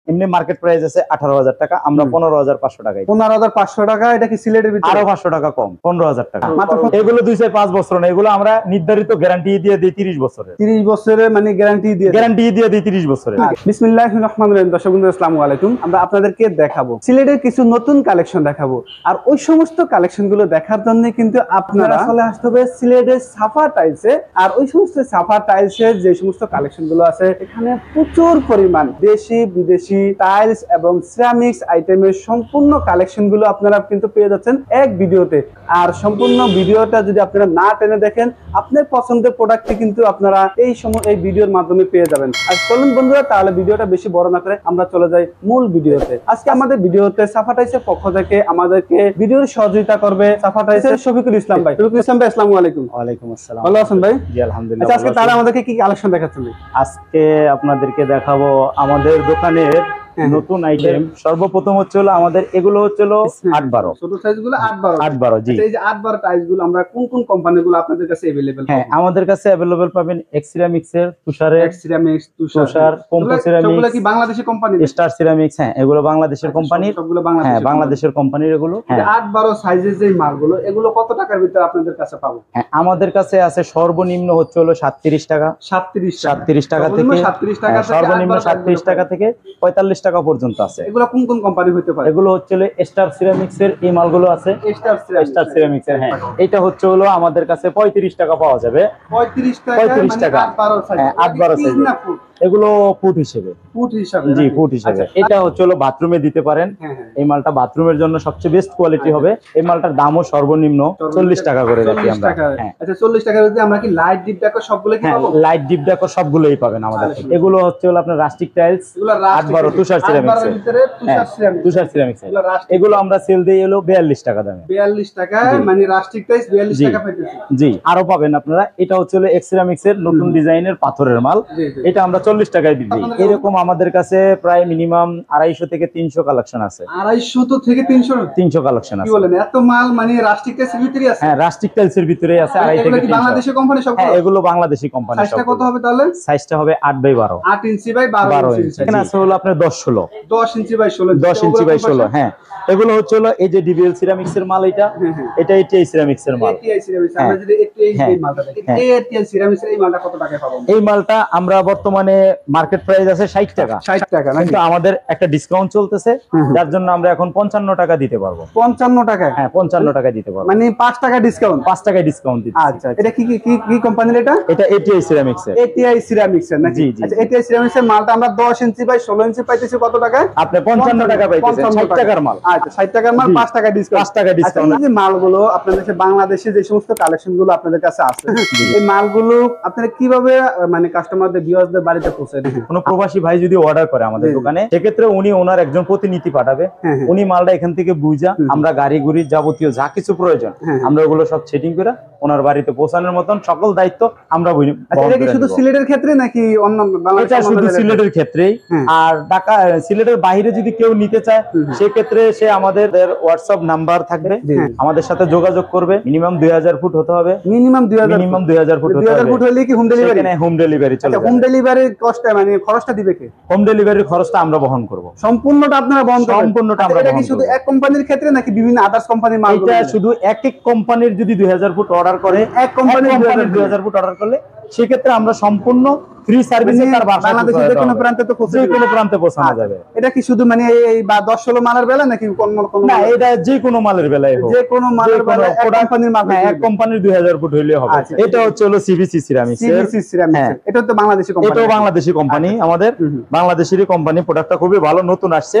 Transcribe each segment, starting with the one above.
এমনি market price আছে 18,000 টাকা, আমরা 15,500 টাকা। 15,500 টাকা। এটা কি সিলেটের ভিতরে? আরো 500 টাকা কম, 15,000 টাকা। এগুলো 2-5 বছর না, এগুলো আমরা নির্ধারিত গ্যারান্টি দিয়ে দিই 30 বছরের। 30 বছরের মানে গ্যারান্টি দিয়ে দিই 30 বছরের। বিসমিল্লাহির রহমানির রহিম। দর্শক বন্ধু আসসালামু আলাইকুম। আমরা আপনাদেরকে দেখাবো সিলেটের কিছু নতুন কালেকশন দেখাবো, আর ওই সমস্ত কালেকশন গুলো দেখার জন্য কিন্তু আপনারা চলে আসতে হবে সিলেটের সাফা টাইলসে। আর ওই সমস্ত সাফা টাইলসের যে সমস্ত কালেকশন গুলো আছে, এখানে প্রচুর পরিমাণ দেশি বিদেশি টাইলস এবং সিরামিক্স আইটেমের সম্পূর্ণ কালেকশন গুলো আপনারা কিন্তু পেয়ে যাচ্ছেন এক ভিডিওতে। আর সম্পূর্ণ ভিডিওটা যদি আপনারা না টেনে দেখেন, আপনার পছন্দের প্রোডাক্টটি কিন্তু আপনারা এই ভিডিওর মাধ্যমে পেয়ে যাবেন। আর চলুন বন্ধুরা, তাহলে ভিডিওটা বেশি বড় না করে আমরা চলে যাই মূল ভিডিওতে। আজকে আমাদের ভিডিওতে সাফা টাইলসের পক্ষ থেকে আমাদেরকে ভিডিওর সহযোগিতা করবে সাফা টাইলসের শফিকুল ইসলাম ভাই। শফিকুল ইসলাম ভাই, আসসালামু আলাইকুম। ওয়ালাইকুম আসসালাম। ভালো আছেন ভাই? জি আলহামদুলিল্লাহ। আচ্ছা, আজকে তাহলে আমাদেরকে কি কালেকশন দেখাচ্ছেন? আজকে আপনাদেরকে দেখাবো আমাদের দোকানের নতুন আইটেম। সর্বপ্রথম হচ্ছে আমাদের এগুলো হচ্ছে 8-12 ছোট সাইজগুলো 8-12। জি। এই যে 8-12 টাইলসগুলো আমরা কোন কোন কোম্পানিগুলো আপনাদের কাছে अवेलेबल? হ্যাঁ, আমাদের কাছে अवेलेबल পাবেন এক্সিরামিক্স এর, সিরামিক্স, তুষার, কম্পো সিরামিক্স। সবগুলো কি বাংলাদেশি কোম্পানি? Star ceramics. হ্যাঁ, এগুলো বাংলাদেশের কোম্পানি। সবগুলো বাংলাদেশি? হ্যাঁ, বাংলাদেশের কোম্পানির এগুলো। হ্যাঁ, 8-12 সাইজের যে মালগুলো, এগুলো কত টাকার ভিতরে আপনাদের কাছে পাবো? হ্যাঁ, আমাদের কাছে আছে সর্বনিম্ন হচ্ছে 37 টাকা। 37 টাকা থেকে, 37 টাকা থেকে, সর্বনিম্ন 37 টাকা থেকে 45 টাকা পর্যন্ত আছে। এগুলো কোন কোন কোম্পানি হতে পারে? এগুলো হচ্ছে স্টার সিরামিক্স এর এই মালগুলো আছে। স্টার সিরামিক্স এর। হ্যাঁ, এটা হচ্ছে আমাদের কাছে 35 টাকা পাওয়া যাবে। 35 টাকা। 8-12 সাইজ। হ্যাঁ, 8-12 সাইজ। এগুলো ফুট হিসেবে। জি, ফুট হিসেবে। এটা হচ্ছে বাথরুমে দিতে পারেন। এই মালটা বাথরুমের জন্য সবচেয়ে বেস্ট কোয়ালিটি হবে। এই মালটার দামও সর্বনিম্ন 40 টাকা করে রাখি আমরা। হ্যাঁ, আচ্ছা, 40 টাকার মধ্যে আমরা কি লাইট ডিপ ডেকো সবগুলো কি পাবো? লাইট ডিপ ডেকো সবগুলোই পাবেন আমাদের কাছে। এগুলো হচ্ছে আপনার রাস্টিক টাইলস, 8-12 তুষার সিরামিক্স এর। তুষার সিরামিক্স এর এগুলো আমরা সেল দেই 42 টাকা দামে। 42 টাকা মানে রাস্টিক টাইলস 42 টাকা পাইতেছি। জি, আরো পাবেন আপনারা। এটা হচ্ছে এক্সিরামিক্স এর নতুন ডিজাইনের পাথরের মাল। এটা আমরা 40 টাকায় দিই। এরকম আমাদের কাছে প্রায় মিনিমাম 250 থেকে 300 কালেকশন আছে। 250 থেকে 300 কালেকশন আছে। কি বলেন, এত মাল মানে রাস্টিক টাইলসের ভিতরেই আছে? হ্যাঁ, রাস্টিক টাইলসের ভিতরেই আছে। 250 থেকে 300। বাংলাদেশি কোম্পানি সব? হ্যাঁ, এগুলো বাংলাদেশি কোম্পানি সব। সাইজটা কত হবে তাহলে? সাইজটা হবে 8x12। 8 ইঞ্চি বাই 12 ইঞ্চি। এখানে আছে আপনার 10-16। 10 ইঞ্চি বাই 16। 10 inch by 16। হ্যাঁ, এগুলো হচ্ছে এই যে ডিবিএল সিরামিক্স এর মাল। এটা এটিআই সিরামিক্স এর মাল। ATI ceramics. আমরা যদি এই মালটা দেখি, এটিআই সিরামিক্স এর এই মালটা কত টাকায় পাবো? এই মালটা আমরা বর্তমানে মার্কেট প্রাইস আছে 60 টাকা। 60 টাকা, কিন্তু আমাদের একটা ডিসকাউন্ট চলতেছে, যার জন্য আমরা এখন 55 টাকা দিতে পারবো। 55 টাকায়? হ্যাঁ, 55 টাকা দিতে পারবো। মানে 5 টাকা ডিসকাউন্ট? 5 টাকায় ডিসকাউন্ট দিচ্ছি। আচ্ছা, এটা কি কি কি কোম্পানির? এটা এটিআই সিরামিক্স এর। এটিআই সিরামিক্স এর নাকি? আচ্ছা, এটিআই সিরামিক্স এর মালটা আমরা 10 ইঞ্চি বাই 16 ইঞ্চি পাইতেছি কত টাকায়? আপনি 55 টাকা পাইতেছেন। 60 টাকার মাল। আচ্ছা, 60 টাকার মাল 5 টাকা ডিসকাউন্ট। 5 টাকা ডিসকাউন্ট। এই যে মালগুলো আপনাদের কাছে বাংলাদেশে যে সমস্ত কালেকশন গুলো আপনাদের কাছে আছে, এই মালগুলো আপনারা কিভাবে মানে কাস্টমারদের ভিউয়ারদের বাড়িতে পৌঁছে দেন? কোনো প্রবাসী ভাই যদি অর্ডার করে আমাদের দোকানে, সেক্ষেত্রে উনি ওনার একজন প্রতিনিধি পাঠাবে। উনি মালটা এখান থেকে বুঝা, আমরা গাড়ি গুড়ি যাবতীয় যা কিছু প্রয়োজন আমরা ওগুলো সব সেটিং করে ওনার বাড়িতে পৌঁছানোর মতন সকল দায়িত্ব আমরা বহন করে। এটা কি শুধু সিলেটের ক্ষেত্রে নাকি অন্য বাংলাদেশে? এটা শুধু সিলেটের ক্ষেত্রেই। আর ঢাকা সিলেটের বাইরে যদি কেউ নিতে চায়, সেক্ষেত্রে সে আমাদের হোয়াটসঅ্যাপ নাম্বার থাকবে, আমাদের সাথে যোগাযোগ করবে। মিনিমাম 2000 ফুট হতে হবে। মিনিমাম 2000 ফুট হতে হবে। 2000 ফুট হলে কি হোম ডেলিভারি? হ্যাঁ, হোম ডেলিভারি চলে। হোম ডেলিভারির কস্টটা মানে খরচটা দিবে কে? হোম ডেলিভারির খরচটা আমরা বহন করব। সম্পূর্ণটা আপনারা বহন করবেন? সম্পূর্ণটা আমরা। এটা কি শুধু এক কোম্পানির ক্ষেত্রে নাকি বিভিন্ন আদার্স কোম্পানির মাল? এটা শুধু এক এক কোম্পানির যদি 2000 ফুট অর্ডার করে, এক কোম্পানির 2000 ফুট অর্ডার করলে, সেক্ষেত্রে আমরা সম্পূর্ণ ফ্রি সার্ভিসে তার বাংলাদেশের যে কোনো প্রান্তে তো যে কোনো প্রান্তে পৌঁছানো যাবে। এটা কি শুধু মানে এই বা 10-16 মালের বেলা নাকি কোন না, এটা যে কোনো মালের বেলায় হবে। যে কোনো মালের বেলা এক কোম্পানির মাল? হ্যাঁ, এক কোম্পানির 2000 ফুট হইলে হবে। এটা হচ্ছে সিবিসি সিরামিক্স। সিবিসি সিরামিক্স, এটা তো বাংলাদেশি কোম্পানি। এটাও বাংলাদেশি কোম্পানি, আমাদের বাংলাদেশেরই কোম্পানি। প্রোডাক্টটা খুবই ভালো, নতুন আসছে।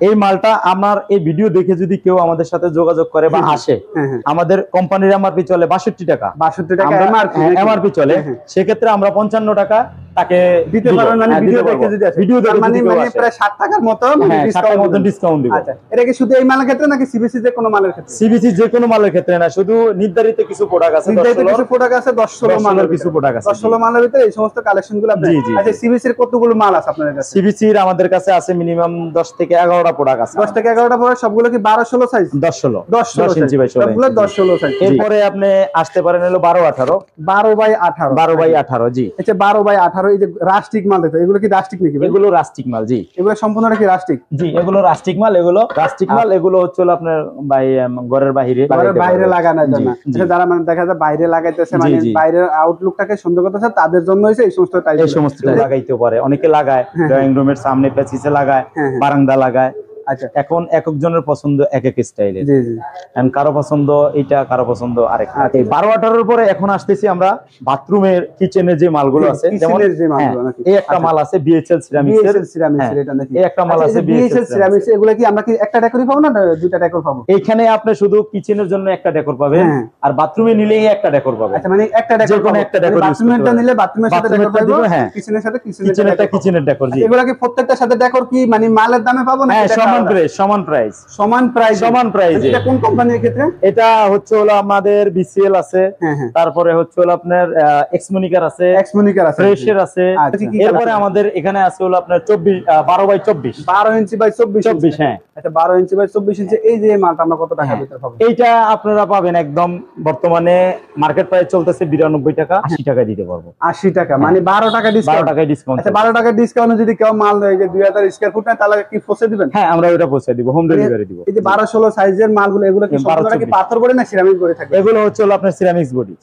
এই মালটা আমার এই ভিডিও দেখে যদি কেউ আমাদের সাথে যোগাযোগ করে বা আসে, আমাদের কোম্পানির এমআরপি চলে 62 টাকা। 62 টাকা এমআরপি চলে। সেক্ষেত্রে আমরা 55 টাকা তাকে দিতে পারবেন। মানে ভিডিও দেখে যদি আসে, ভিডিও দেখে মানে প্রায় 60 টাকার মতো ডিসকাউন্ট দিব। আচ্ছা, এটা কি শুধু এই মালের ক্ষেত্রে নাকি সিবিসি যে কোনো মালের ক্ষেত্রে? সিবিসি যে কোনো মালের ক্ষেত্রে না, শুধু নির্ধারিত কিছু প্রোডাক্ট আছে। কিছু প্রোডাক্ট আছে 10-16 মালের কিছু প্রোডাক্ট আছে। 10-16 মালের ভিতরে এই সমস্ত কালেকশনগুলো আপনি। আচ্ছা, সিবিসির কতগুলো মাল আছে আপনাদের কাছে? সিবিসির আমাদের কাছে আছে মিনিমাম 10 থেকে 11টা প্রোডাক্ট আছে। 10 থেকে 11টা প্রোডাক্ট, সবগুলো কি 12-16 সাইজ? 10 inch by 16। সবগুলো 10-16 সাইজ। এরপরে আপনি আসতে পারেন 12-18। 12 বাই 18। 12 বাই 18। জি, আচ্ছা, 12 বাই 18 তারপরে এই যে রাস্টিক মাল দেখো, এগুলো কি রাস্টিক নাকি ভাই? এগুলো রাস্টিক মাল, জি এগুলো সম্পূর্ণটা কি রাস্টিক? জি এগুলো রাস্টিক মাল, এগুলো রাস্টিক মাল। এগুলো হচ্ছে হলো আপনার ঘরের বাইরে লাগানোর জন্য, যারা মানে দেখা যায় বাইরে লাগাইতেছে, মানে বাইরের আউটলুকটাকে সুন্দর করতেছে, তাদের জন্য হইছে এই সমস্ত টাইপ, এই সমস্ত লাগাইতে পারে। অনেকে লাগায় ড্রয়িং রুমের সামনে, প্যাসিসে লাগায়, বারান্দা লাগায়। আচ্ছা, এখন এক একজনের পছন্দ এক এক স্টাইলের। জি জি, কারো পছন্দ এটা, কারো পছন্দ আরেকটা। 12-18 পরে এখন আসতেছি আমরা বাথরুমের কিচেনের যে মালগুলো আছে, যেমন এই একটা মাল আছে বিএচএল সিরামিক্সের, এটা নাকি এই একটা মাল আছে বিএচএল সিরামিক্স। এগুলা কি আমরা কি একটা ডেকোরই পাবো না দুইটা ডেকোর পাবো? এইখানে আপনি শুধু কিচেনের জন্য একটা ডেকোর পাবেন, আর বাথরুমে নিলেই একটা ডেকোর পাবেন। আচ্ছা, মানে একটা ডেকোর, যে কোনো একটা ডেকোর, বাথরুমেরটা নিলে বাথরুমের সাথে ডেকোর পাবো, কিচেনের সাথে কিচেনের ডেকোর। জি, এগুলা কি প্রত্যেকটার সাথে ডেকোর কি মানে মালের দামে পাবো না? সমান প্রাইস। এটা কোন কোম্পানির ক্ষেত্রে? এটা হচ্ছে হলো আমাদের বিসিএল আছে, তারপরে হচ্ছে হলো আপনার এক্সমনিকার আছে, ফ্রেশের আছে। এরপরে আমাদের এখানে আছে হলো আপনার 12 ইঞ্চি বাই 24। হ্যাঁ, আচ্ছা, 12 ইঞ্চি বাই 24 ইঞ্চি। এই যে মালটা আমরা কত টাকা ভিতরে পাবো? এইটা আপনারা পাবেন একদম বর্তমানে মার্কেট প্রাইস চলতেছে 92 টাকা, 80 টাকা দিতে পারবো। 80 টাকা, মানে 12 টাকা ডিসকাউন্ট। আচ্ছা, 12 টাকা ডিসকাউন্ট যদি কেউ মাল নেয় যে 2000 স্কয়ার ফুট নেয়, তাহলে কি পৌঁছে দিবেন? হ্যাঁ, আমরা ওটা পৌঁছে দিব, হোম ডেলিভারি দিব। এই যে 12-16 সাইজের মালগুলো, এগুলো কি সম্পূর্ণ কি পাথর বডি না সিরামিক বডি থাকে? এগুলো হচ্ছে হলো আপনার সিরামিক্স বডি।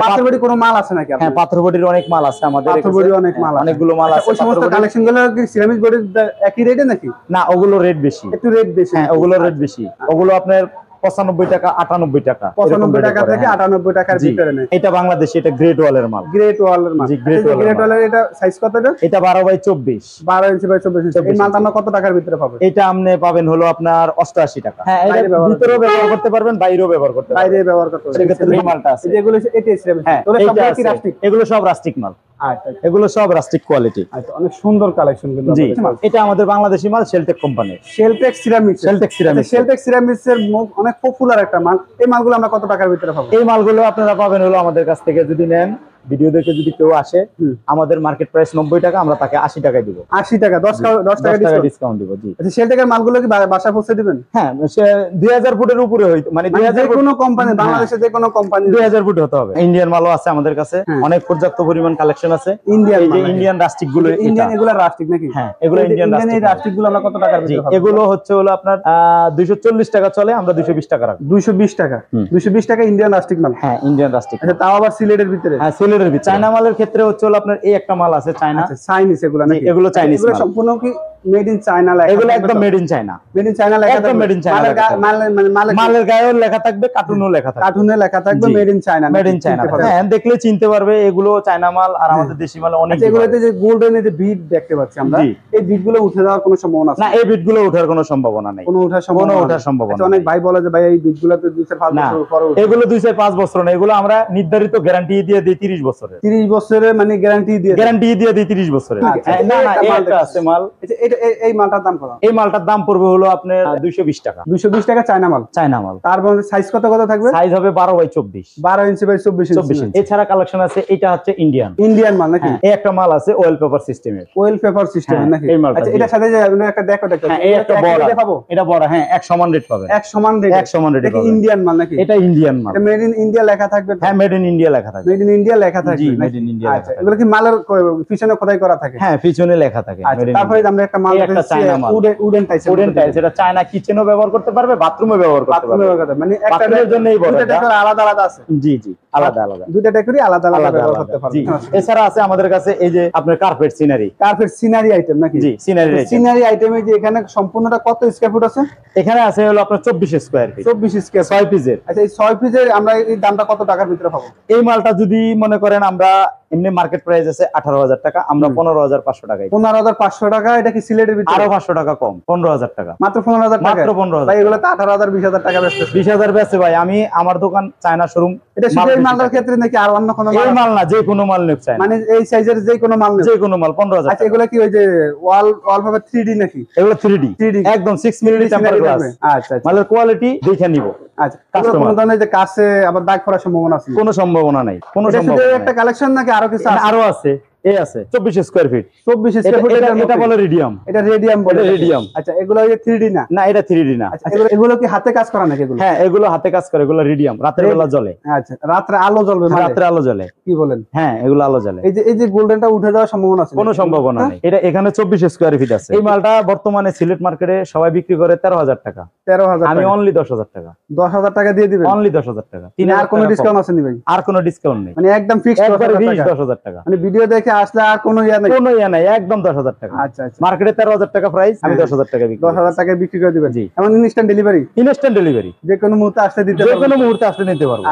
পাথর বডি কোনো মাল আছে নাকি? হ্যাঁ, পাথর বডির অনেক মাল আছে আমাদের, পাথর বডির অনেক মাল, অনেকগুলো মাল আছে। ওই সমস্ত কালেকশন গুলো কি সিরামিক বডির একই রেটে নাকি? না, ওগুলো রেট বেশি, একটু রেট বেশি। হ্যাঁ, ওগুলো রেট বেশি। ওগুলো আপনার 95 টাকা, 98 টাকা, 95 টাকা থেকে 98 টাকার ভিতরে নেয়। এটা বাংলাদেশে, এটা গ্রেট ওয়ালের মাল। গ্রেট ওয়ালের মাল, গ্রেট ওয়ালের। এটা সাইজ কত? এটা 12 বাই 24, 12 ইঞ্চি বাই 24 ইঞ্চি। এই মালটা আমরা কত টাকার ভিতরে পাবো? এটা আপনি পাবেন হলো আপনার 88 টাকা। হ্যাঁ, এটা ভিতরেও ব্যবহার করতে পারবেন, বাইরেও ব্যবহার করতে পারবেন। বাইরে ব্যবহার করতে পারবেন। সেক্ষেত্রে এই মালটা আছে, যেগুলো এটাই সিরামিক। হ্যাঁ, এটা কি রাস্টিক? এগুলো সব রাস্টিক মাল। আচ্ছা, এগুলো সব রাস্টিক কোয়ালিটি। আচ্ছা, অনেক সুন্দর কালেকশন কিন্তু। জি, এটা আমাদের বাংলাদেশি মাল, শেলটেক কোম্পানির। শেলটেক সিরামিক্স। শেলটেক সিরামিক্স এর অনেক পপুলার একটা মাল। এই মালগুলো আমরা কত টাকার ভিতরে পাবো? এই মালগুলো আপনারা পাবেন হলো আমাদের কাছ থেকে, যদি নেন, ভিডিও দেখে যদি কেউ আসে, আমাদের মার্কেট প্রাইস 90 টাকা, আমরা তাকে 80 টাকায় দিব। 80 টাকা, 10 টাকা ডিসকাউন্ট দিব। জি, আচ্ছা, শেলটেকের মালগুলো কি বাসায় পৌঁছে দিবেন? হ্যাঁ, 2000 ফুটের উপরে হইতো, মানে 2000 কোন কোম্পানি, বাংলাদেশে যে কোনো কোম্পানি 2000 ফুট হতে হবে। ইন্ডিয়ান মালও আছে আমাদের কাছে, অনেক পর্যাপ্ত পরিমাণ কালেকশন আছে। ইন্ডিয়ান রাস্টিক গুলো, ইন্ডিয়ান এগুলো রাস্টিক নাকি? হ্যাঁ, এগুলো ইন্ডিয়ান রাস্টিক গুলো আমরা কত টাকার ভিতরে পাবো? এগুলো হচ্ছে হলো আপনার 240 টাকা চলে, আমরা 220 টাকা রাখবো। 220 টাকা, 220 টাকা ইন্ডিয়ান রাস্টিক মাল। হ্যাঁ, ইন্ডিয়ান রাস্টিক। আচ্ছা, তাও আবার সিলেটের ভিতরে? হ্যাঁ, সিলেটের ভিতরে। চায়না মালের ক্ষেত্রে হচ্ছে হলো আপনার এই একটা মাল আছে চায়না, চাইনিজ। এগুলো নাকি? এগুলো চাইনিজ মাল। সম্পূর্ণ কি মেড ইন চায়না লেখা? এগুলো একদম made in China. Made in China লেখা একদম মেড ইন চায়না। মালের গায়েও লেখা থাকবে, কার্টুনও লেখা থাকবে। কার্টুনে লেখা থাকবে made in China. Made in China, হ্যাঁ, দেখলে চিনতে পারবে এগুলো চায়না মাল। আর আমাদের দেশি মাল অনেক। এগুলোতে যে গোল্ডেন এই যে বিট দেখতে পাচ্ছি আমরা, এই বিটগুলো উঠে যাওয়ার কোনো সম্ভাবনা আছে না? এই বিটগুলো ওঠার কোনো সম্ভাবনা নাই, কোনো ওঠার সম্ভাবনা। অনেক ভাই বলে যে ভাই এই বিটগুলোতে 2-5 বছর পরে ওঠে। এগুলো 2-5 বছর না, এগুলো আমরা নির্ধারিত গ্যারান্টি দিয়ে দিই 30 বছরের। 30 বছরের মানে গ্যারান্টি দিয়ে দিই 30 বছরের। না না, এটা আছে মাল। এই মালটার দাম কত? এই মালটার দাম পড়বে হলো আপনার 220 টাকা। 220 টাকা চায়না মাল। তার মধ্যে সাইজ কত থাকবে? সাইজ হবে 12 বাই 24, 12 ইঞ্চি বাই 24 ইঞ্চি। এছাড়া কালেকশন আছে, এটা হচ্ছে ইন্ডিয়ান মাল নাকি? এই একটা মাল আছে ওয়েল পেপার সিস্টেমের। ওয়েল পেপার সিস্টেম নাকি? আচ্ছা, এটার সাথে যে একটা দেখো, এই একটা বড় পাবো, এটা বড়। হ্যাঁ, এক সমান রেট পাবেন, এক সমান রেট। এটা ইন্ডিয়ান মাল নাকি? এটা ইন্ডিয়ান মাল। মেড ইন ইন্ডিয়া লেখা থাকবে? হ্যাঁ, মেড ইন ইন্ডিয়া লেখা থাকবে। মেড ইন ইন্ডিয়া লেখা থাকবে। জি, মেড ইন ইন্ডিয়া লেখা থাকবে। এগুলো কি মালের পিছনে খোদাই করা থাকে? হ্যাঁ, পিছনে লেখা থাকে। তারপরে আমরা একটা মাল একটা চায়না মাল, উডেন টাইলস। এটা চায়না কিচেনও ব্যবহার করতে পারবে, বাথরুমে ব্যবহার করতে পারবে। মানে একটার জন্যই বড়, দুটো ডেকোর আলাদা আলাদা আছে। জি জি, আলাদা আলাদা, দুটো ডেকোরই আলাদা আলাদা ব্যবহার করতে পারবে। এছাড়া আছে আমাদের কাছে এই যে আপনার কার্পেট সিনারি আইটেম নাকি? জি, সিনারি আইটেমে যে এখানে সম্পূর্ণটা কত স্কয়ার ফুট আছে? এখানে আছে হলো আপনার 24 স্কয়ার ফিট। 24 স্কয়ার, 6 পিসের। আচ্ছা, এই 6 পিসের আমরা এই দামটা কত টাকার ভিতরে পাবো? এই মালটা যদি মনে করেন, আমরা এমনি মার্কেট প্রাইস আছে 18,000 টাকা, আমরা 15,500 টাকা। 15,500 টাকা। এটা কি সিলেটের ভিতরে? আরো 500 টাকা কম, 15,000 টাকা। মাত্র 15,000 টাকা? মাত্র 15,000। ভাই, এগুলো তো 18,000 20,000 টাকা বেচতেছে। 20,000 বেচে ভাই। আমি আমার দোকান চায়না শোরুম। এটা শুধু এই মালটার ক্ষেত্রে নাকি আর অন্য কোনো মাল? এই মাল না, যে কোনো মাল নেব চাই, মানে এই সাইজের যে কোনো মাল নেব, যে কোনো মাল 15,000। আচ্ছা, এগুলো কি ওই যে ওয়ালপেপার 3D নাকি? এগুলো 3D একদম 6 মিলি টেম্পার গ্লাস। আচ্ছা, মালের কোয়ালিটি দেখে নিব। আচ্ছা, কোনো ধরনের যে কাছে আবার দাগ পড়ার সম্ভাবনা আছে? কোনো সম্ভাবনা নাই, কোনো সম্ভাবনা। একটা কালেকশন নাকি আরো কিছু আছে? আরো আছে, এই আছে 24 স্কয়ার ফিট। 24 square foot. এটা বলে রেডিয়াম। এটা রেডিয়াম বলে। এটা রেডিয়াম। আচ্ছা, এগুলো এই 3D না? না, এটা 3D না। আচ্ছা, এগুলো কি হাতে কাজ করা নাকি এগুলো? হ্যাঁ, এগুলো হাতে কাজ করে, এগুলো রেডিয়াম, রাতের বেলা জ্বলে। আচ্ছা, রাতে আলো জ্বলবে মানে? রাতে আলো জ্বলে। কি বলেন? হ্যাঁ, এগুলো আলো জ্বলে। এই যে গোল্ডেনটা উঠে যাওয়ার সম্ভাবনা আছে? কোনো সম্ভাবনা নেই। এটা এখানে 24 স্কয়ার ফিট আছে। এই মালটা বর্তমানে সিলেট মার্কেটে সবাই বিক্রি করে 13,000 টাকা। 13,000? আমি অনলি 10,000 টাকা। 10,000 টাকা দিয়ে দিবেন? অনলি 10,000 টাকা। আর কোনো ডিসকাউন্ট আছে নি ভাই? আর কোনো ডিসকাউন্ট নেই, মানে একদম ফিক্সড 10,000 টাকা। মানে ভিডিও দেখে আসলে আর কোনো ইয়া নাই? কোনো ইয়া নাই, একদম 10,000 টাকা। আচ্ছা আচ্ছা। মার্কেটে 13,000 টাকা প্রাইস, আমি 10,000 টাকা বিক্রি। 10,000 টাকায় বিক্রি করে দিবেন? জি। এমন ইনস্ট্যান্ট ডেলিভারি? ইনস্ট্যান্ট ডেলিভারি, যে কোনো মুহূর্তে আসলে দিতে যে পারবেন? কোনো মুহূর্তে আসতে নিতে পারবো।